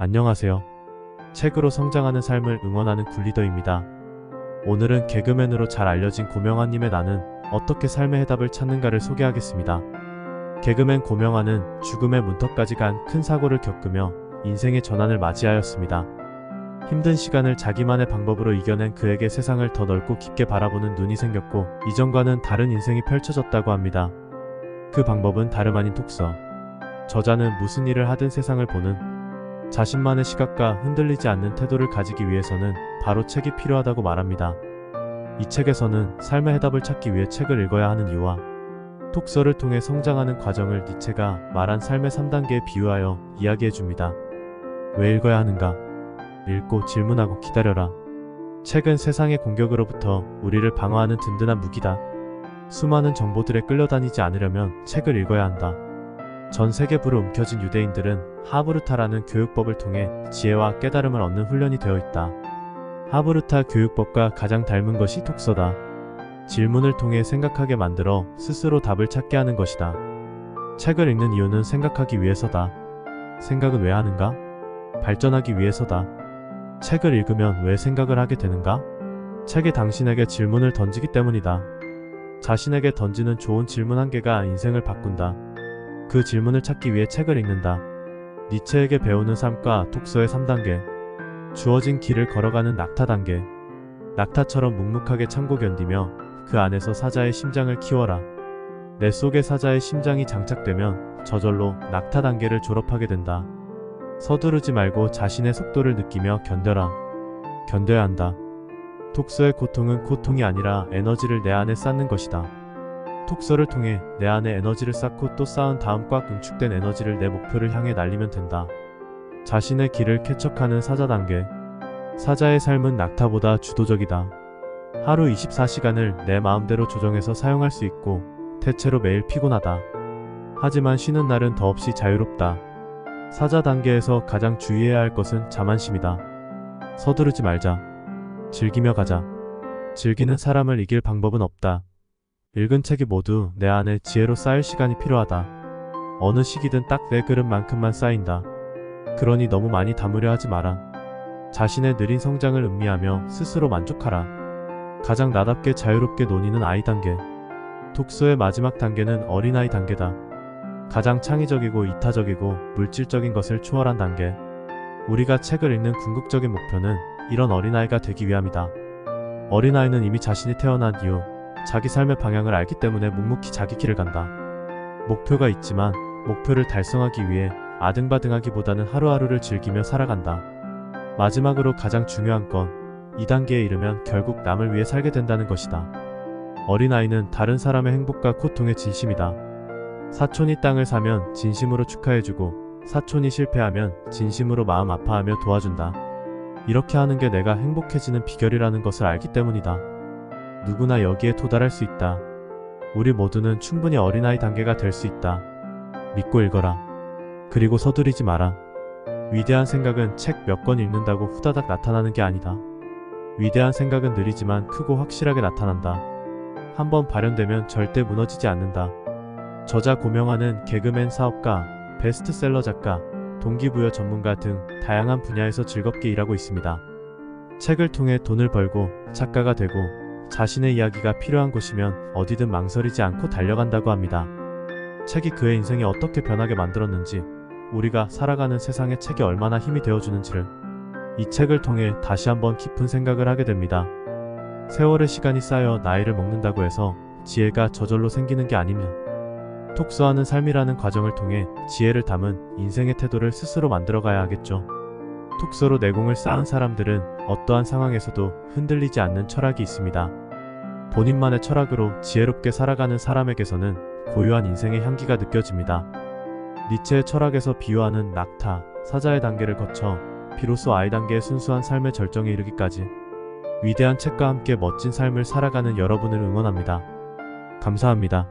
안녕하세요. 책으로 성장하는 삶을 응원하는 굴리더입니다. 오늘은 개그맨으로 잘 알려진 고명환님의 나는 어떻게 삶의 해답을 찾는가를 소개하겠습니다. 개그맨 고명환은 죽음의 문턱까지 간 큰 사고를 겪으며 인생의 전환을 맞이하였습니다. 힘든 시간을 자기만의 방법으로 이겨낸 그에게 세상을 더 넓고 깊게 바라보는 눈이 생겼고 이전과는 다른 인생이 펼쳐졌다고 합니다. 그 방법은 다름 아닌 독서. 저자는 무슨 일을 하든 세상을 보는 자신만의 시각과 흔들리지 않는 태도를 가지기 위해서는 바로 책이 필요하다고 말합니다. 이 책에서는 삶의 해답을 찾기 위해 책을 읽어야 하는 이유와 독서를 통해 성장하는 과정을 니체가 말한 삶의 3단계에 비유하여 이야기해줍니다. 왜 읽어야 하는가? 읽고 질문하고 기다려라. 책은 세상의 공격으로부터 우리를 방어하는 든든한 무기다. 수많은 정보들에 끌려다니지 않으려면 책을 읽어야 한다. 전 세계부로 움켜진 유대인들은 하브루타라는 교육법을 통해 지혜와 깨달음을 얻는 훈련이 되어 있다. 하브루타 교육법과 가장 닮은 것이 독서다. 질문을 통해 생각하게 만들어 스스로 답을 찾게 하는 것이다. 책을 읽는 이유는 생각하기 위해서다. 생각은 왜 하는가? 발전하기 위해서다. 책을 읽으면 왜 생각을 하게 되는가? 책이 당신에게 질문을 던지기 때문이다. 자신에게 던지는 좋은 질문 한 개가 인생을 바꾼다. 그 질문을 찾기 위해 책을 읽는다. 니체에게 배우는 삶과 독서의 3단계. 주어진 길을 걸어가는 낙타 단계. 낙타처럼 묵묵하게 참고 견디며 그 안에서 사자의 심장을 키워라. 내 속에 사자의 심장이 장착되면 저절로 낙타 단계를 졸업하게 된다. 서두르지 말고 자신의 속도를 느끼며 견뎌라. 견뎌야 한다. 독서의 고통은 고통이 아니라 에너지를 내 안에 쌓는 것이다. 독서를 통해 내 안에 에너지를 쌓고 또 쌓은 다음 꽉 응축된 에너지를 내 목표를 향해 날리면 된다. 자신의 길을 개척하는 사자 단계. 사자의 삶은 낙타보다 주도적이다. 하루 24시간을 내 마음대로 조정해서 사용할 수 있고 대체로 매일 피곤하다. 하지만 쉬는 날은 더없이 자유롭다. 사자 단계에서 가장 주의해야 할 것은 자만심이다. 서두르지 말자. 즐기며 가자. 즐기는 사람을 이길 방법은 없다. 읽은 책이 모두 내 안에 지혜로 쌓일 시간이 필요하다. 어느 시기든 딱 내 그릇만큼만 쌓인다. 그러니 너무 많이 담으려 하지 마라. 자신의 느린 성장을 음미하며 스스로 만족하라. 가장 나답게 자유롭게 논의는 아이 단계. 독서의 마지막 단계는 어린아이 단계다. 가장 창의적이고 이타적이고 물질적인 것을 초월한 단계. 우리가 책을 읽는 궁극적인 목표는 이런 어린아이가 되기 위함이다. 어린아이는 이미 자신이 태어난 이후 자기 삶의 방향을 알기 때문에 묵묵히 자기 길을 간다. 목표가 있지만 목표를 달성하기 위해 아등바등하기보다는 하루하루를 즐기며 살아간다. 마지막으로 가장 중요한 건 2단계에 이르면 결국 남을 위해 살게 된다는 것이다. 어린아이는 다른 사람의 행복과 고통에 진심이다. 사촌이 땅을 사면 진심으로 축하해주고 사촌이 실패하면 진심으로 마음 아파하며 도와준다. 이렇게 하는 게 내가 행복해지는 비결이라는 것을 알기 때문이다. 누구나 여기에 도달할 수 있다. 우리 모두는 충분히 어린아이 단계가 될 수 있다. 믿고 읽어라. 그리고 서두르지 마라. 위대한 생각은 책 몇 권 읽는다고 후다닥 나타나는 게 아니다. 위대한 생각은 느리지만 크고 확실하게 나타난다. 한번 발현되면 절대 무너지지 않는다. 저자 고명환은 개그맨, 사업가, 베스트셀러 작가, 동기부여 전문가 등 다양한 분야에서 즐겁게 일하고 있습니다. 책을 통해 돈을 벌고 작가가 되고 자신의 이야기가 필요한 곳이면 어디든 망설이지 않고 달려간다고 합니다. 책이 그의 인생이 어떻게 변하게 만들었는지, 우리가 살아가는 세상에 책이 얼마나 힘이 되어주는지를 이 책을 통해 다시 한번 깊은 생각을 하게 됩니다. 세월의 시간이 쌓여 나이를 먹는다고 해서 지혜가 저절로 생기는 게 아니면 독서하는 삶이라는 과정을 통해 지혜를 담은 인생의 태도를 스스로 만들어가야 하겠죠. 독서로 내공을 쌓은 사람들은 어떠한 상황에서도 흔들리지 않는 철학이 있습니다. 본인만의 철학으로 지혜롭게 살아가는 사람에게서는 고유한 인생의 향기가 느껴집니다. 니체의 철학에서 비유하는 낙타, 사자의 단계를 거쳐 비로소 아이 단계의 순수한 삶의 절정에 이르기까지 위대한 책과 함께 멋진 삶을 살아가는 여러분을 응원합니다. 감사합니다.